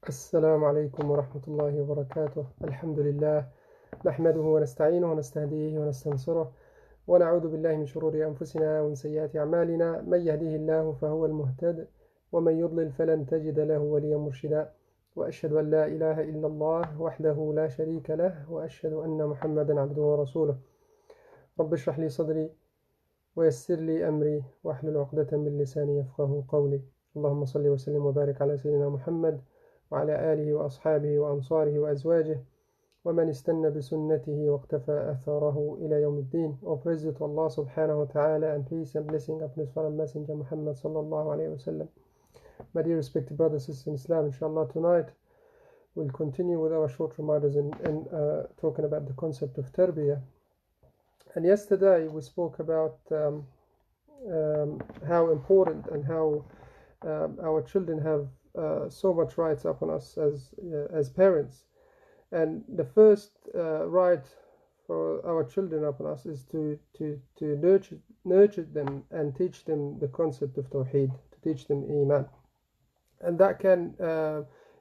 السلام عليكم ورحمة الله وبركاته. الحمد لله نحمده ونستعينه ونستهديه ونستنصره ونعوذ بالله من شرور أنفسنا ومن سيئات أعمالنا. من يهديه الله فهو المهتد ومن يضلل فلن تجد له وليا مرشدا. وأشهد أن لا إله إلا الله وحده لا شريك له وأشهد أن محمدا عبده ورسوله. رب اشرح لي صدري ويسر لي أمري واحلل عقدة من لساني يفقه قولي. اللهم صل وسلم وبارك على سيدنا محمد وعلى آله وأصحابه وأنصاره وأزواجه ومن استنى بسنته واقتفى أثاره إلى يوم الدين. All praise to Allah subhanahu wa ta'ala, and peace and blessing upon his fellow messenger Muhammad sallallahu alayhi wa sallam. My dear respected brothers and sisters in Islam, inshallah tonight we'll continue with our short reminders and talking about the concept of tarbiyah. And yesterday we spoke about how important and how our children have so much rights upon us as parents. And the first right for our children upon us is to nurture them and teach them the concept of Tawheed, to teach them Iman. And that can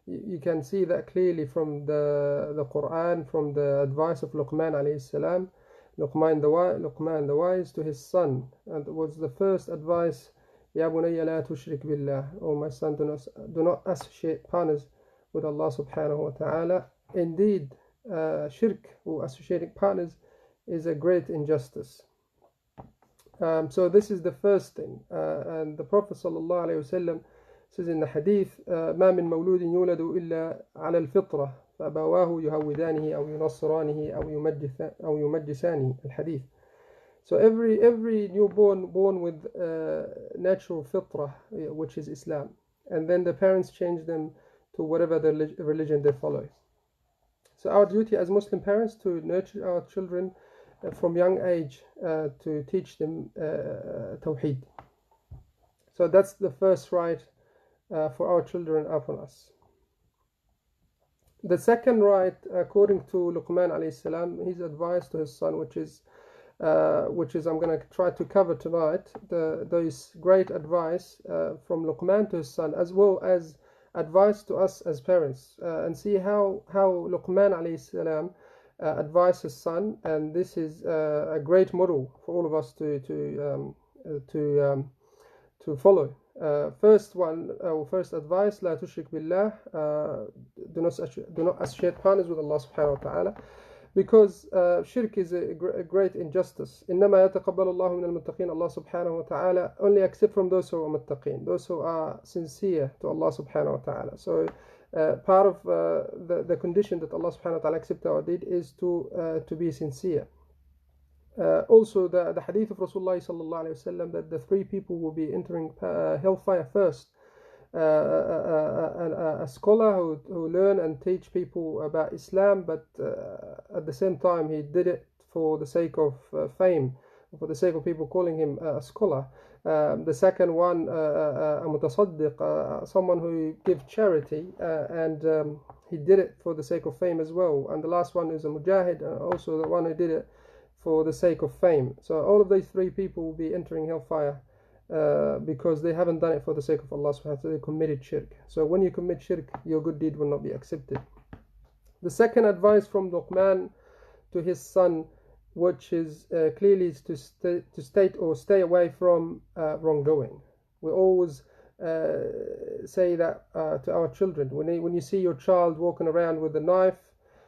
you can see that clearly from the Quran, from the advice of Luqman alayhi salam, Luqman the wise to his son, and it was the first advice: Ya bunayya la tushrik billah, oh my son, do not associate partners with Allah subhanahu wa ta'ala. Indeed, shirk or associating partners is a great injustice. So this is the first thing. And the Prophet sallallahu alayhi wa sallam says in the hadith, ما من مولود يولد إلا على الفطرة فأبواه يهودانه أو ينصرانه أو يمجسانه. الحديث. So every newborn born with natural fitrah, which is Islam, and then the parents change them to whatever the religion they follow. So our duty as Muslim parents to nurture our children from young age, to teach them Tawheed. So that's the first right for our children upon us. The second right, according to Luqman alayhi salam, his advice to his son, which is I'm going to try to cover tonight, those great advice from Luqman to his son, as well as advice to us as parents, and see how Luqman alayhi salam advised his son, and this is a great model for all of us to follow. First advice: La tushrik billah, do not associate partners with Allah subhanahu wa ta'ala, because shirk is a great injustice. إنما يتقبل الله من المتقين. Allah subhanahu wa ta'ala only accept from those who are muttaqin, those who are sincere to Allah subhanahu wa ta'ala. So part of the condition that Allah subhanahu wa ta'ala accept our deed is to be sincere. Also the hadith of Rasulullah sallallahu alayhi wa sallam, that the three people will be entering hellfire first: a scholar who learn and teach people about Islam, but at the same time he did it for the sake of fame, for the sake of people calling him a scholar. The second one, a mutasaddiq, someone who gives charity, and he did it for the sake of fame as well. And the last one is a mujahid, also the one who did it for the sake of fame. So all of these three people will be entering hellfire because they haven't done it for the sake of Allah subhanahu wa ta'ala. They committed shirk. So when you commit shirk, your good deed will not be accepted. The second advice from Luqman to his son, which is clearly is to stay away from wrongdoing. We always say that to our children. When you see your child walking around with a knife,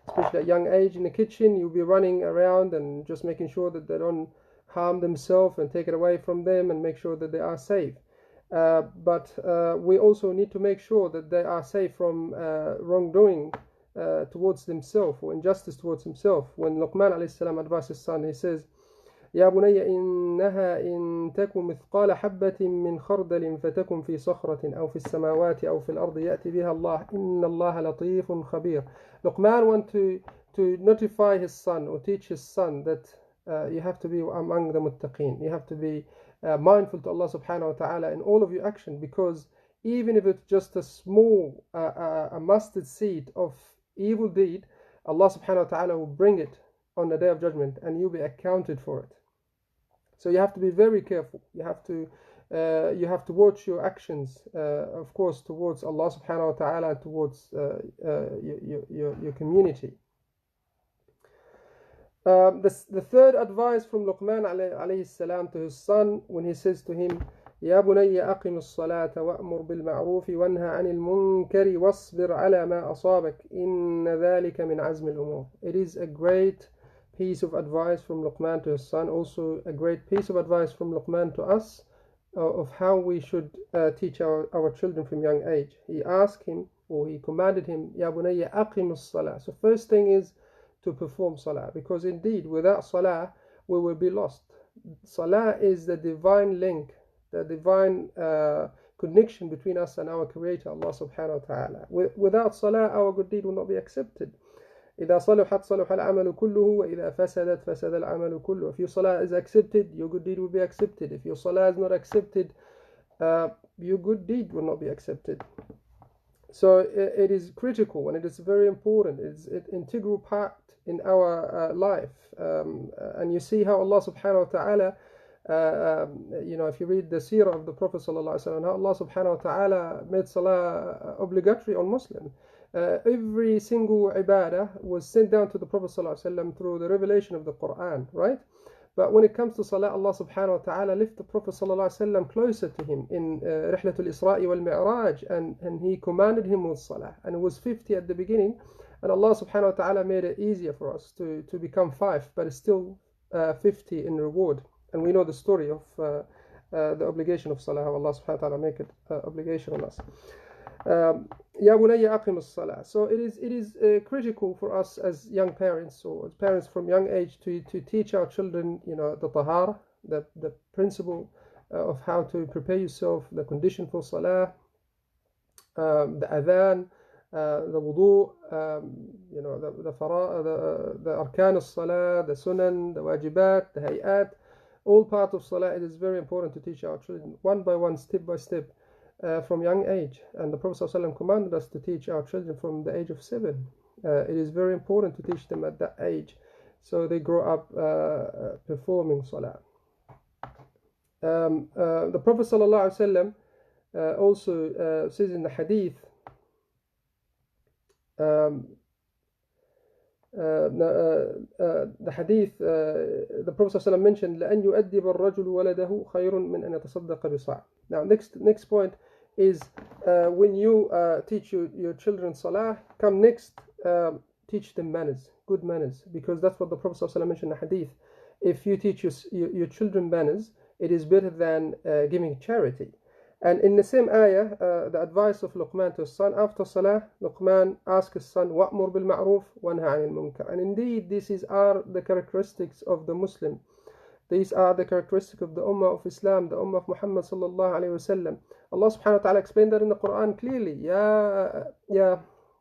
especially at a young age in the kitchen, you'll be running around and just making sure that they don't harm themselves, and take it away from them and make sure that they are safe. But we also need to make sure that they are safe from wrongdoing towards themselves, or injustice towards himself. When Luqman alayhi salam advised his son, he says, يا بني إنها إن تكن مثقال حبة من خردل فتكن في صخرة أو في السماوات أو في الأرض يأتي بها الله إن الله لطيف خبير. Luqman want to notify his son, or teach his son, that you have to be among the muttaqeen. You have to be mindful to Allah subhanahu wa ta'ala in all of your action, because even if it's just a small a mustard seed of evil deed, Allah subhanahu wa ta'ala will bring it on the day of judgment, and you'll be accounted for it. So you have to be very careful. You have to You have to watch your actions, of course, towards Allah subhanahu wa ta'ala, and towards your community. The third advice from Luqman alayhi salam to his son, when he says to him, يا بني أقم الصلاة وأمر بالمعروف وانهى عن المنكر واصبر على ما أصابك إن ذلك من عزم الأمور. It is a great piece of advice from Luqman to his son, also a great piece of advice from Luqman to us, of how we should teach our children from young age. He asked him, or he commanded him, يا بني أقم الصلاة. So first thing is to perform salah, because indeed without salah we will be lost. Salah is the divine link, the divine connection between us and our creator, Allah subhanahu wa ta'ala. Without salah, our good deed will not be accepted. إذا صلحت صلح العمل كله وإذا فسدت فسد العمل كله. If your salah is accepted, your good deed will be accepted. If your salah is not accepted, your good deed will not be accepted. So it is critical, and it is very important. It's an integral part in our life. And you see how Allah subhanahu wa ta'ala, if you read the seerah of the Prophet sallallahu alaihi wasallam, how Allah subhanahu wa ta'ala made salah obligatory on Muslim. Every single ibadah was sent down to the Prophet sallallahu alaihi wasallam through the revelation of the Quran, right? But when it comes to salah, Allah subhanahu wa ta'ala lifted the Prophet sallallahu alaihi wasallam closer to him in Rihlatul Isra'i wal Mi'raj, and he commanded him with salah. And it was 50 at the beginning, and Allah subhanahu wa ta'ala made it easier for us to become 5, but it's still 50 in reward. And we know the story of the obligation of salah, how Allah subhanahu wa ta'ala make it obligation on us. Ya bunayya aqim as-salah. So it is critical for us as young parents, or as parents from young age, to teach our children, the tahara, the principle of how to prepare yourself, the condition for salah, the adhan, the wudu, the arkan as-salah, the sunan, the wajibat, the hayat, all part of salah. It is very important to teach our children one by one, step by step, from young age. And the Prophet ﷺ commanded us to teach our children from the age of 7. It is very important to teach them at that age, so they grow up performing salah. The Prophet ﷺ also says in the hadith, the Prophet ﷺ mentioned, لأن يؤدب الرجل ولده خير من أن يتصدق بصاع. Now next point is, when you teach your children salah, come next, teach them manners, good manners, because that's what the Prophet ﷺ mentioned in the hadith. If you teach your children manners, it is better than giving charity. And in the same ayah, the advice of Luqman to his son, after salah, Luqman asked his son, وَأْمُرْ بِالْمَعْرُوفِ وَانْهَى عَنِ الْمُنكَرِ. And indeed, these are the characteristics of the Muslim. These are the characteristics of the Ummah of Islam, the Ummah of Muhammad sallallahu alayhi wa sallam. Allah subhanahu wa ta'ala explained that in the Quran clearly. يَا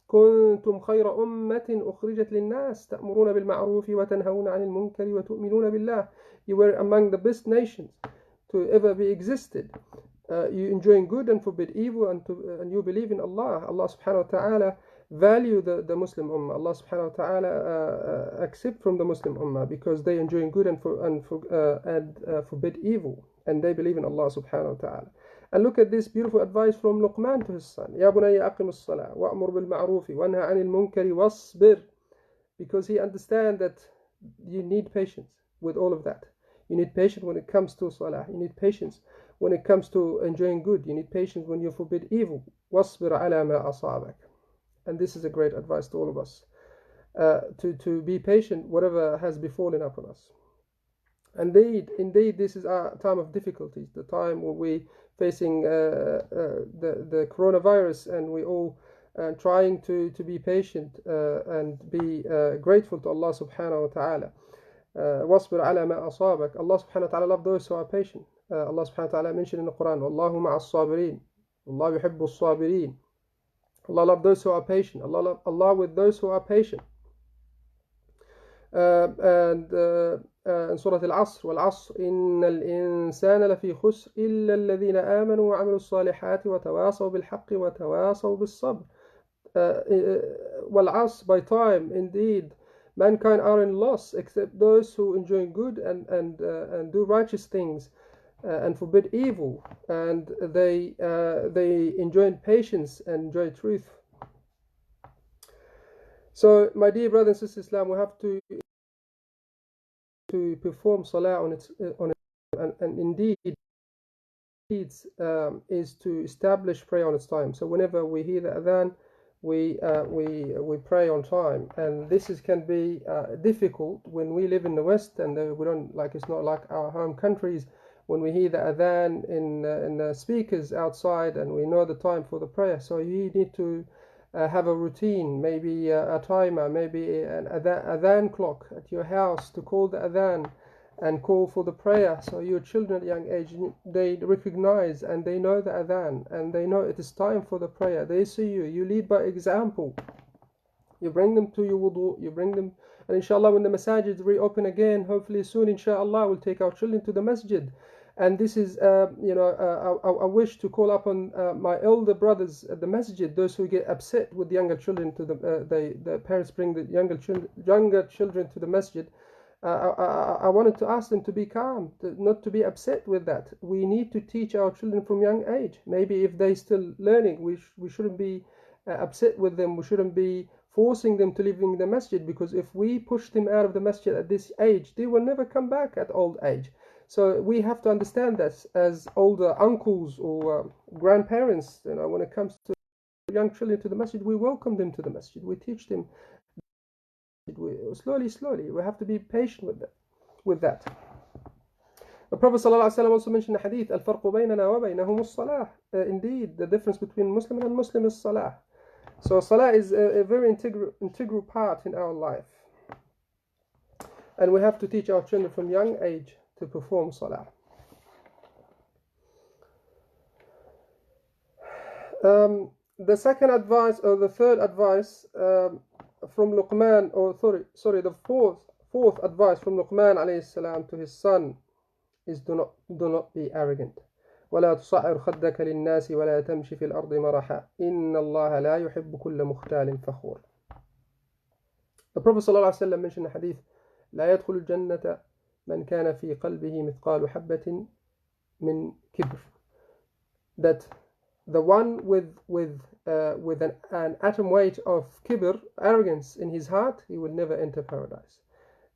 كُنْتُمْ خَيْرَ أُمَّةٍ أُخْرِجَتْ لِلنَّاسِ تَأْمُرُونَ بِالْمَعْرُوفِ وَتَنْهَوْنَ عَنِ الْمُنكَرِ وَتُؤْمِنُونَ بِاللَّهِ. You were among the best nations to ever be existed. You enjoying good and forbid evil, and you believe in Allah. Allah subhanahu wa ta'ala value the Muslim Ummah. Allah subhanahu wa ta'ala accept from the Muslim Ummah because they enjoying good and forbid evil, and they believe in Allah subhanahu wa ta'ala. And look at this beautiful advice from Luqman to his son. Ya bunayya aqim as-salah wa'mur bil ma'rufi wanha 'anil munkari wasbir. Because he understands that you need patience with all of that. You need patience when it comes to salah. You need patience when it comes to enjoying good. You need patience when you forbid evil. Wasbir ala ma asabak. And this is a great advice to all of us, to be patient whatever has befallen upon us. Indeed, this is our time of difficulties, the time when we facing the coronavirus, and we all trying to be patient and be grateful to Allah subhanahu wa ta'ala. Wasbir ala ma asabak. Allah subhanahu wa ta'ala loves those who are patient. Allah subhanahu wa ta'ala mentioned in the Quran, Wallahu ma'as sabirin. Allah yuhibbu as-sabirin. Allah loves those who are patient. Allah with those who are patient. And in Surah Al-Asr, وَالْعَصْرِ إِنَّ الْإِنسَانَ لَفِي خُسْرٍ إِلَّا الَّذِينَ آمَنُوا وَعَمِلُوا الصَّالِحَاتِ وَتَوَاصَوْا بِالْحَقِّ وَتَوَاصَوْا بِالصَّبْرِ. وَالْعَصْرِ, by time, indeed, mankind are in loss, except those who enjoy good and do righteous things, and forbid evil, and they enjoy patience and enjoy truth. So, my dear brothers and sisters, Islam, we have to perform salah on its and indeed is to establish prayer on its time. So whenever we hear the adhan, we pray on time, and this can be difficult when we live in the West, and we don't like, it's not like our home countries when we hear the adhan in the speakers outside, and we know the time for the prayer. So you need to have a routine, maybe a timer, maybe an adhan clock at your house to call the adhan and call for the prayer. So your children at a young age, they recognize and they know the adhan, and they know it is time for the prayer. They see you lead by example. You bring them to your wudu, you bring them, and inshallah when the masajid reopen again, hopefully soon, inshallah, we'll take our children to the masjid. And this is, I wish to call upon my elder brothers at the masjid, those who get upset with younger children to the parents bring the younger children to the masjid. I wanted to ask them to be calm, not to be upset with that. We need to teach our children from young age. Maybe if they're still learning, we shouldn't be upset with them. We shouldn't be forcing them to live in the masjid, because if we push them out of the masjid at this age, they will never come back at old age. So we have to understand this as older uncles or grandparents. When it comes to young children to the masjid, we welcome them to the masjid. We teach them slowly. We have to be patient with that. The Prophet ﷺ also mentioned the hadith, الفرق بيننا وبينهم الصلاة. Indeed, the difference between Muslim and Muslim is salah. So salah is a very integral part in our life, and we have to teach our children from young age to perform salah. The second advice, or the third advice from Luqman, the fourth advice from Luqman alayhi salam to his son is do not be arrogant. ولا تصعر خدك للناس ولا تمشي في الأرض مرحا إن الله لا يحب كل مختال فخور. The Prophet ﷺ mentioned a hadith, لا يدخل الجنة من كان في قلبه مثقال حبة من كبر. That the one with an atom weight of kibr, arrogance, in his heart, he will never enter paradise.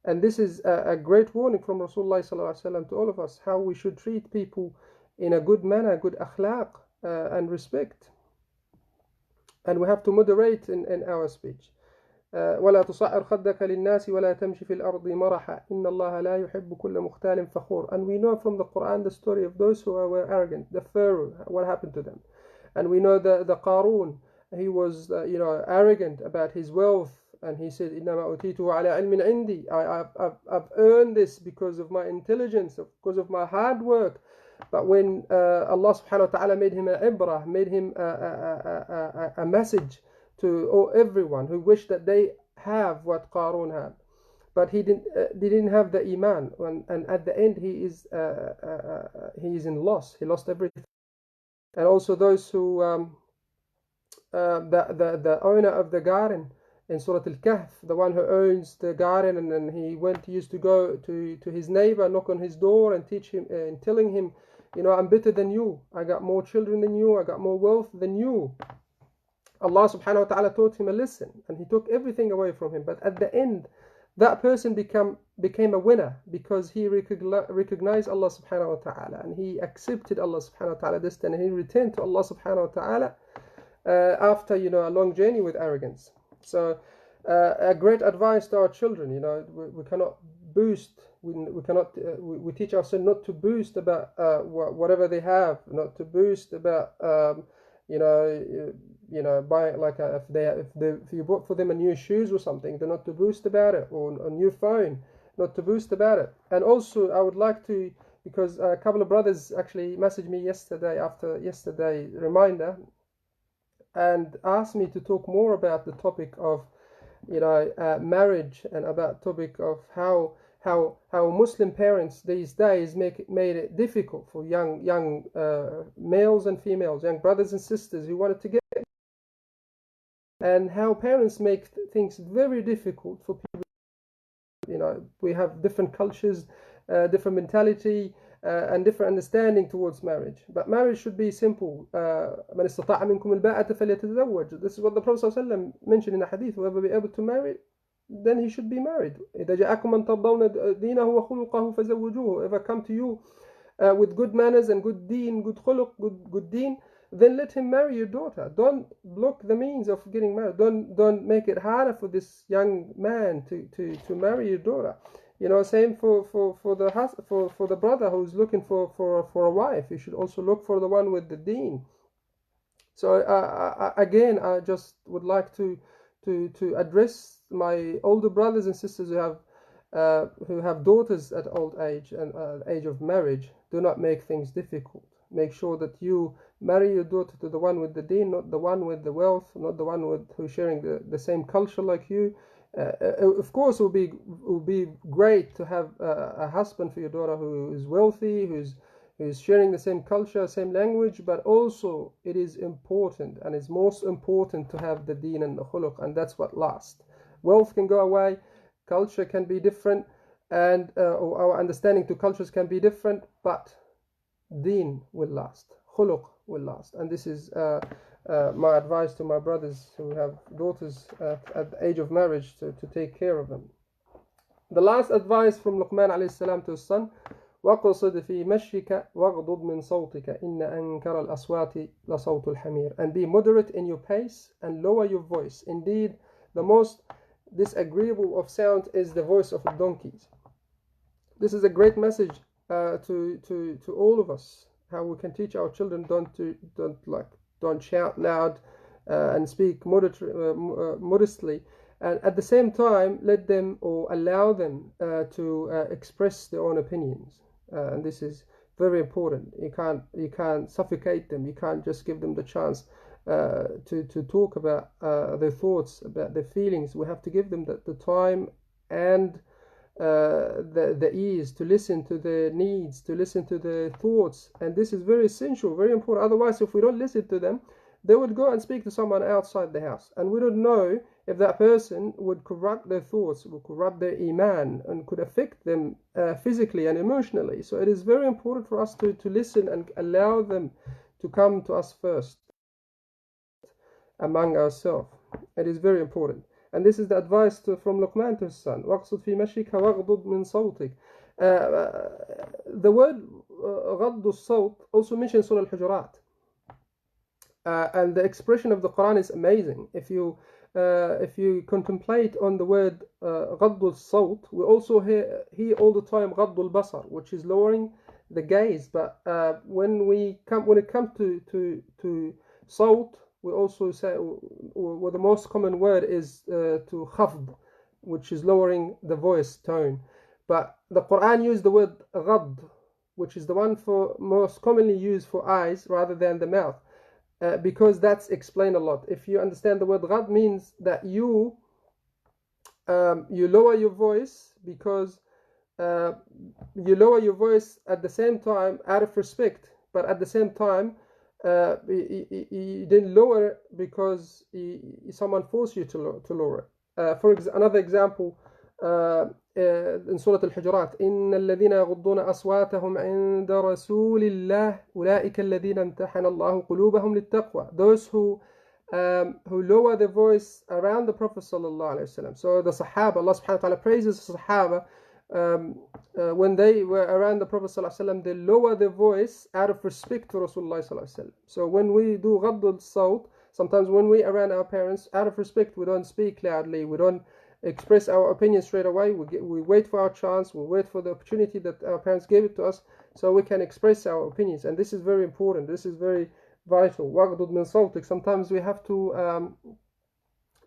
And this is a great warning from Rasulullah ﷺ to all of us, how we should treat people in a good manner, good akhlaq, and respect. And we have to moderate in our speech. ولا تصعر خدك للناس ولا تمشي في الأرض مرحا إن الله لا يحب كل مختال فخور. And we know from the Quran the story of those who were arrogant, the Pharaoh, what happened to them. And we know the Qarun, he was arrogant about his wealth, and he said, إنما أوتيته على علم عندي. I've earned this because of my intelligence, because of my hard work. But when Allah subhanahu wa ta'ala made him an ibrah, made him a message to everyone who wished that they have what Qarun had, but he didn't have the iman, and at the end he is in loss. He lost everything. And also those who the owner of the garden in Surah Al-Kahf, the one who owns the garden, and then he used to go to his neighbor, knock on his door, and teach him and telling him, I'm better than you, I got more children than you, I got more wealth than you. Allah subhanahu wa ta'ala taught him a lesson, and he took everything away from him. But at the end, that person became a winner, because he recognized Allah subhanahu wa ta'ala, and he accepted Allah subhanahu wa ta'ala destiny, and he returned to Allah subhanahu wa ta'ala after a long journey with arrogance. So a great advice to our children, we cannot boast, we teach ourselves not to boast about whatever they have, not to boast about buy if you bought for them a new shoes or something, they're not to boast about it, or a new phone, not to boast about it. And also I would like to, because a couple of brothers actually messaged me after yesterday reminder, and asked me to talk more about the topic of marriage, and about topic of how Muslim parents these days made it difficult for young males and females, young brothers and sisters who wanted to get, and how parents make things very difficult for people. We have different cultures, different mentality, and different understanding towards marriage. But marriage should be simple. من استطاع منكم الباءة فليتزوج. This is what the Prophet ﷺ mentioned in a hadith. Whoever be able to marry, then he should be married. إذا جاءكم من ترضون دينه وخلقه فزوجوه. Whoever come to you with good manners and good deen, good khuluq, good deen, then let him marry your daughter. Don't block the means of getting married. Don't make it harder for this young man to marry your daughter. You know, same for the brother who's looking for a wife. You should also look for the one with the deen. So again, I just would like to address my older brothers and sisters who have daughters at old age and age of marriage. Do not make things difficult. Make sure that you marry your daughter to the one with the deen, not the one with the wealth, not the one who's sharing the same culture like you. Of course, it would be great to have a husband for your daughter who is wealthy, who's sharing the same culture, same language, but also it is important, and it's most important to have the deen and the khuluq, and that's what lasts. Wealth can go away, culture can be different, and our understanding to cultures can be different, but deen will last, khuluq will last. And this is my advice to my brothers who have daughters at the age of marriage, to take care of them. The last advice from Luqman alayhi salam to his son: وَقْصِدْ فِي مَشْيِكَ وَاغْضُضْ مِنْ صَوْتِكَ إِنَّ أَنْكَرَ الْأَصْوَاتِ لَصَوْتُ الْحَمِيرِ. And be moderate in your pace and lower your voice. Indeed, the most disagreeable of sound is the voice of donkeys. This is a great message to all of us, how we can teach our children don't shout loud and speak modestly, and at the same time let them or allow them to express their own opinions. And this is very important. You can't suffocate them. You can't just give them the chance to talk about their thoughts, about their feelings. We have to give them the time and the ease to listen to their needs, to listen to their thoughts. And this is very essential, very important. Otherwise, if we don't listen to them, they would go and speak to someone outside the house, and we don't know if that person would corrupt their thoughts, would corrupt their iman, and could affect them physically and emotionally. So it is very important for us to listen and allow them to come to us first among ourselves. It is very important. And this is the advice from Luqman to his son. وَاقْصِدْ فِي مَشْيِكَ وَاغْضُضْ مِنْ صَوْتِكَ. The word غض الصوت also mentions Surah Al-Hujurat. And the expression of the Quran is amazing. If you contemplate on the word غض الصوت, we also hear all the time غض البصر, which is lowering the gaze. But when it comes to صوت, we also say, well, the most common word is to khafd, which is lowering the voice tone. But the Quran used the word ghad, which is the one for most commonly used for eyes rather than the mouth, because that's explained a lot. If you understand, the word ghad means that you lower your voice, because you lower your voice at the same time out of respect, but at the same time you didn't lower it because someone forced you to lower it. For another example, in Surah Al-Hujurat, إن الذين يغضون أصواتهم عند رسول الله أولئك الذين امتحن الله قلوبهم للتقوى. Those who lower their voice around the Prophet sallallahu alaihi wasallam. So the Sahaba, Allah subhanahu wa ta'ala praises the Sahaba. When they were around the Prophet ﷺ, they lower their voice out of respect to Rasulullah ﷺ. So when we do غض الصوت, sometimes when we around our parents, out of respect, we don't speak loudly, we don't express our opinion straight away. We wait for our chance, we wait for the opportunity that our parents gave it to us, so we can express our opinions. And this is very important. This is very vital. وَغْضُضْ مِنْ صَوْتِكَ. Sometimes we have to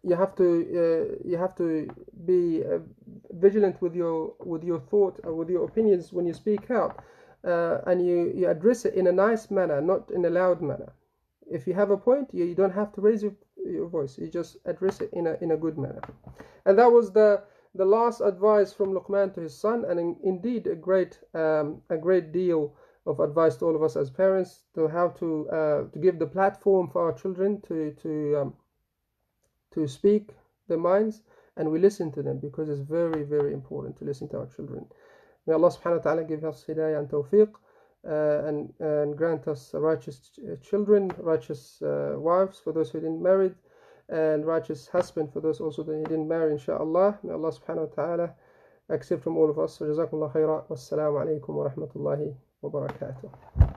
you have to be vigilant with your thought, with your opinions when you speak out, and you address it in a nice manner, not in a loud manner. If you have a point, you don't have to raise your voice. You just address it in a good manner. And that was the last advice from Luqman to his son, and indeed a great deal of advice to all of us as parents, to how to give the platform for our children to speak their minds, and we listen to them, because it's very, very important to listen to our children. May Allah subhanahu wa ta'ala give us hidayah and tawfiq. and grant us righteous children, righteous wives for those who didn't marry, and righteous husband for those also that he didn't marry, inshallah. May Allah subhanahu wa ta'ala accept from all of us. Jazakumullah khairan. Wassalamu alaikum wa rahmatullahi wa barakatuh.